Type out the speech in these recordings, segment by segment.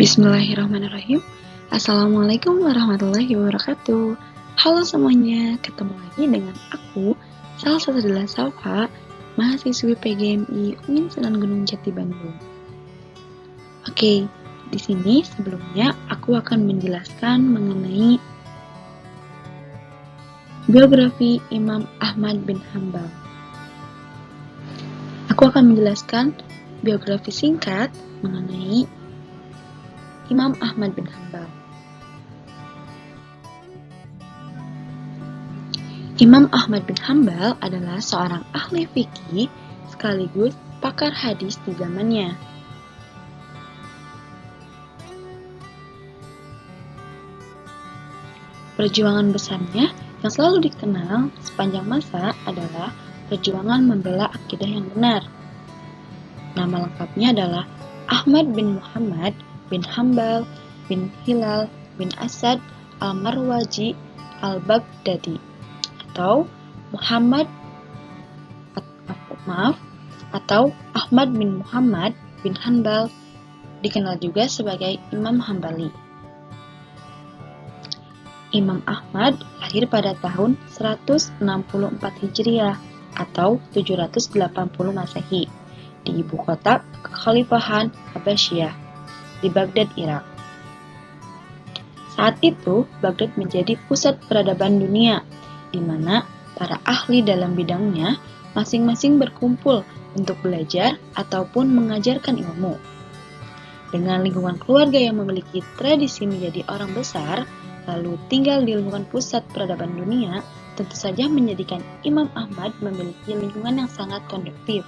Bismillahirrahmanirrahim. Assalamualaikum warahmatullahi wabarakatuh. Halo semuanya, ketemu lagi dengan aku, salah satu adalah Safa, mahasiswi PGMI UIN Sunan Gunung Jati Bandung. Oke, di sini sebelumnya aku akan menjelaskan mengenai biografi Imam Ahmad bin Hambal. Aku akan menjelaskan biografi singkat mengenai Imam Ahmad bin Hambal. Imam Ahmad bin Hambal adalah seorang ahli fikih sekaligus pakar hadis di zamannya. Perjuangan besarnya yang selalu dikenal sepanjang masa adalah perjuangan membela akidah yang benar. Nama lengkapnya adalah Ahmad bin Muhammad bin Hambal bin Hilal bin Asad al-Marwazi al-Baghdadi atau Ahmad bin Muhammad bin Hanbal, dikenal juga sebagai Imam Hambali. Imam Ahmad lahir pada tahun 164 Hijriah atau 780 Masehi di ibu kota Kekhalifahan Habasyah di Baghdad, Irak. Saat itu, Baghdad menjadi pusat peradaban dunia, di mana para ahli dalam bidangnya masing-masing berkumpul untuk belajar ataupun mengajarkan ilmu. Dengan lingkungan keluarga yang memiliki tradisi menjadi orang besar, lalu tinggal di lingkungan pusat peradaban dunia, tentu saja menjadikan Imam Ahmad memiliki lingkungan yang sangat konduktif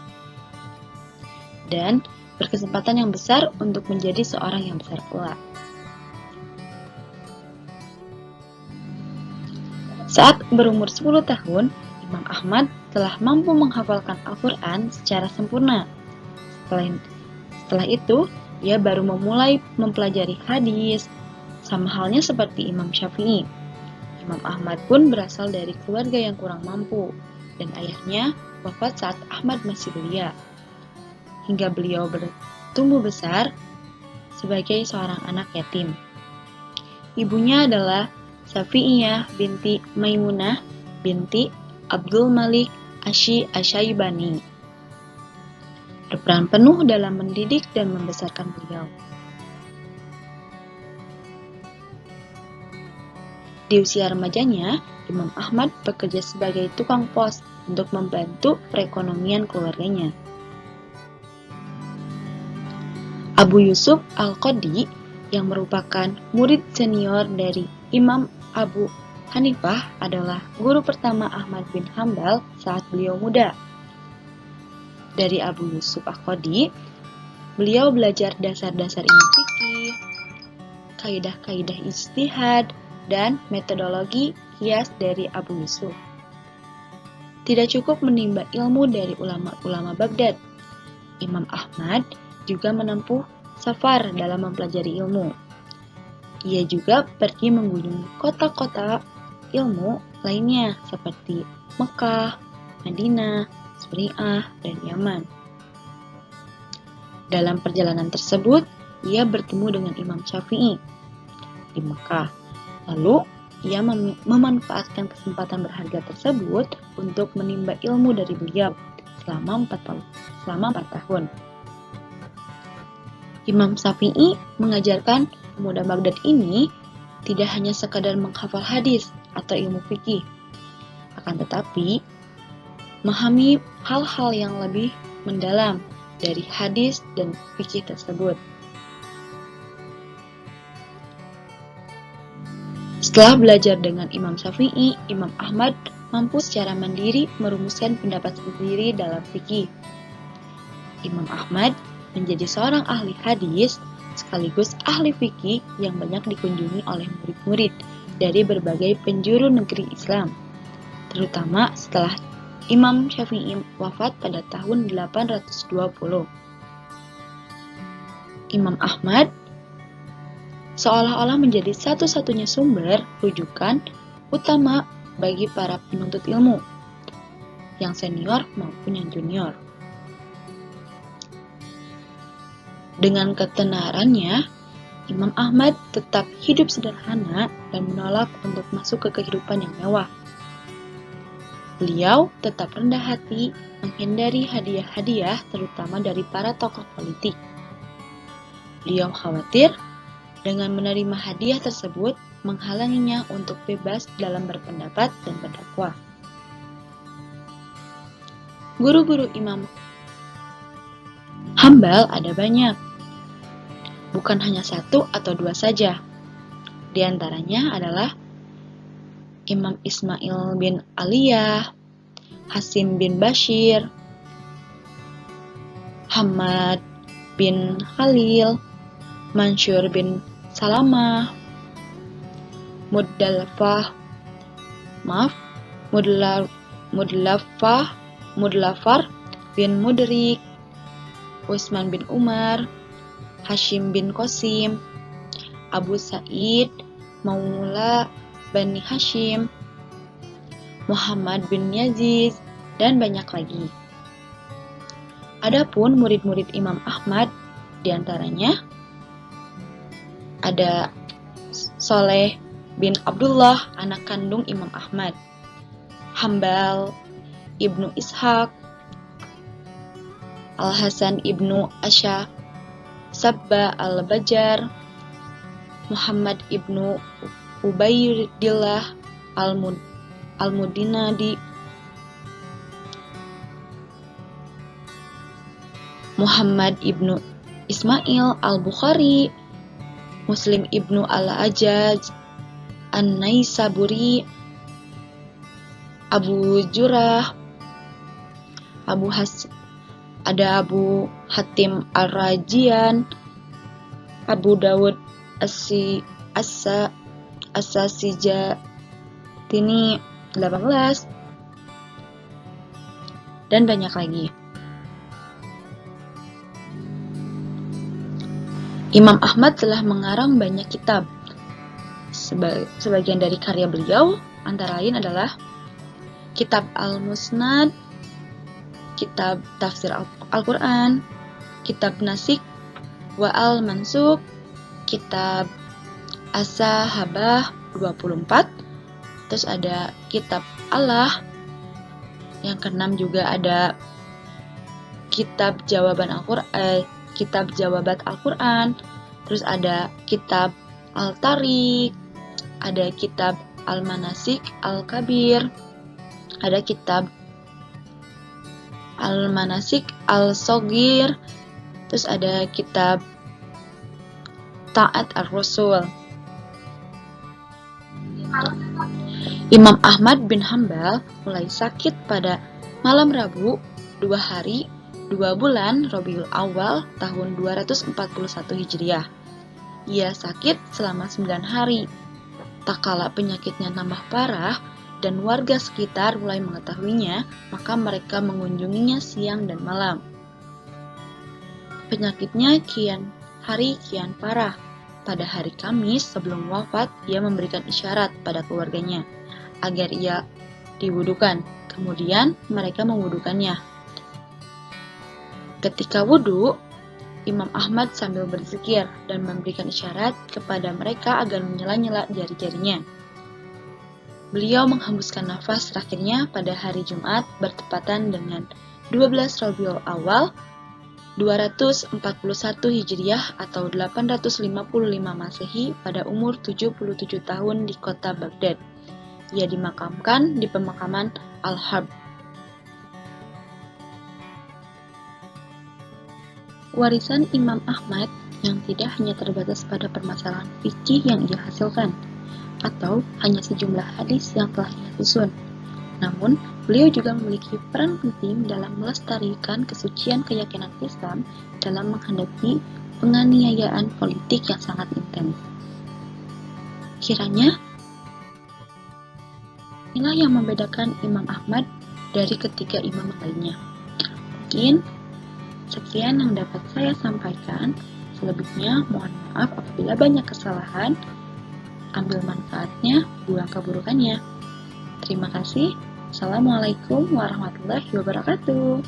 dan berkesempatan yang besar untuk menjadi seorang yang besar pula. Saat berumur 10 tahun, Imam Ahmad telah mampu menghafalkan Al-Quran secara sempurna. Setelah itu, ia baru memulai mempelajari hadis, sama halnya seperti Imam Syafi'i. Imam Ahmad pun berasal dari keluarga yang kurang mampu, dan ayahnya wafat saat Ahmad masih belia, hingga beliau bertumbuh besar sebagai seorang anak yatim. Ibunya adalah Safi'iyah binti Maimunah binti Abdul Malik Asy-Syaibani, berperan penuh dalam mendidik dan membesarkan beliau. Di usia remajanya, Imam Ahmad bekerja sebagai tukang pos untuk membantu perekonomian keluarganya. Abu Yusuf Al-Qadi, yang merupakan murid senior dari Imam Abu Hanifah, adalah guru pertama Ahmad bin Hambal saat beliau muda. Dari Abu Yusuf Al-Qadi, beliau belajar dasar-dasar ilmu fikih, kaidah-kaidah ijtihad, dan metodologi qiyas dari Abu Yusuf. Tidak cukup menimba ilmu dari ulama-ulama Baghdad, Imam Ahmad juga menempuh safar dalam mempelajari ilmu. Ia juga pergi mengunjungi kota-kota ilmu lainnya seperti Mekah, Madinah, Suriah, dan Yaman. Dalam perjalanan tersebut, ia bertemu dengan Imam Syafi'i di Mekah. Lalu, ia memanfaatkan kesempatan berharga tersebut untuk menimba ilmu dari beliau selama 4 tahun. Imam Syafi'i mengajarkan pemuda Baghdad ini tidak hanya sekadar menghafal hadis atau ilmu fikih, akan tetapi memahami hal-hal yang lebih mendalam dari hadis dan fikih tersebut. Setelah belajar dengan Imam Syafi'i, Imam Ahmad mampu secara mandiri merumuskan pendapat sendiri dalam fikih. Imam Ahmad menjadi seorang ahli hadis sekaligus ahli fikih yang banyak dikunjungi oleh murid-murid dari berbagai penjuru negeri Islam, terutama setelah Imam Syafi'i wafat pada tahun 820. Imam Ahmad seolah-olah menjadi satu-satunya sumber rujukan utama bagi para penuntut ilmu, yang senior maupun yang junior. Dengan ketenarannya, Imam Ahmad tetap hidup sederhana dan menolak untuk masuk ke kehidupan yang mewah. Beliau tetap rendah hati, menghindari hadiah-hadiah terutama dari para tokoh politik. Beliau khawatir dengan menerima hadiah tersebut menghalanginya untuk bebas dalam berpendapat dan berdakwah. Guru-guru Imam Hambal ada banyak, bukan hanya satu atau dua saja. Di antaranya adalah Imam Ismail bin Aliyah, Hasim bin Bashir, Hamad bin Khalil, Mansur bin Salamah, Mudlafar bin Mudrik, Utsman bin Umar, Hashim bin Qasim, Abu Sa'id Maula Bani Hashim, Muhammad bin Yazid, dan banyak lagi. Adapun murid-murid Imam Ahmad, diantaranya ada Soleh bin Abdullah, anak kandung Imam Ahmad, Hambal ibnu Ishaq, Al-Hasan ibnu Asya, Sabba al-Bajar, Muhammad ibnu Ubaidillah al-Mudinadi, Muhammad ibnu Ismail al-Bukhari, Muslim ibnu al-Ajaj, An-Naisaburi, Abu Jurah, Abu Hatim Ar-Rajian, Abu Dawud As-Sijatini 18, dan banyak lagi. Imam Ahmad telah mengarang banyak kitab. Sebagian dari karya beliau antara lain adalah Kitab Al-Musnad, Kitab Tafsir Al-Quran, Kitab Nasik wa Al-Mansuk, Kitab As-Sahabah 24, terus ada Kitab Allah, yang keenam juga ada Kitab Jawabat Al-Quran, terus ada Kitab Al-Tariq, ada Kitab Al-Manasik Al-Kabir, ada Kitab Al-Manasik Al-Sogir, terus ada Kitab Ta'at Ar-Rasul. Imam Ahmad bin Hambal mulai sakit pada malam Rabu 2 hari 2 bulan Rabiul Awal tahun 241 Hijriah. Ia sakit selama 9 hari. Tak kala penyakitnya tambah parah dan warga sekitar mulai mengetahuinya, maka mereka mengunjunginya siang dan malam. Penyakitnya kian parah. Pada hari Kamis sebelum wafat, ia memberikan isyarat pada keluarganya agar ia diwudukan. Kemudian mereka mewudukannya. Ketika wudu, Imam Ahmad sambil berzikir dan memberikan isyarat kepada mereka agar menyela-nyela jari-jarinya. Beliau menghembuskan nafas terakhirnya pada hari Jumat bertepatan dengan 12 Rabiul Awal 241 Hijriah atau 855 Masehi pada umur 77 tahun di kota Baghdad. Ia dimakamkan di pemakaman Al-Harb. Warisan Imam Ahmad yang tidak hanya terbatas pada permasalahan fikih yang ia hasilkan, atau hanya sejumlah hadis yang telah ia susun. Namun, beliau juga memiliki peran penting dalam melestarikan kesucian keyakinan Islam dalam menghadapi penganiayaan politik yang sangat intens. Kiranya, inilah yang membedakan Imam Ahmad dari ketiga imam lainnya. Mungkin sekian yang dapat saya sampaikan. Selebihnya, mohon maaf apabila banyak kesalahan. Ambil manfaatnya, buang keburukannya. Terima kasih. Assalamualaikum warahmatullahi wabarakatuh.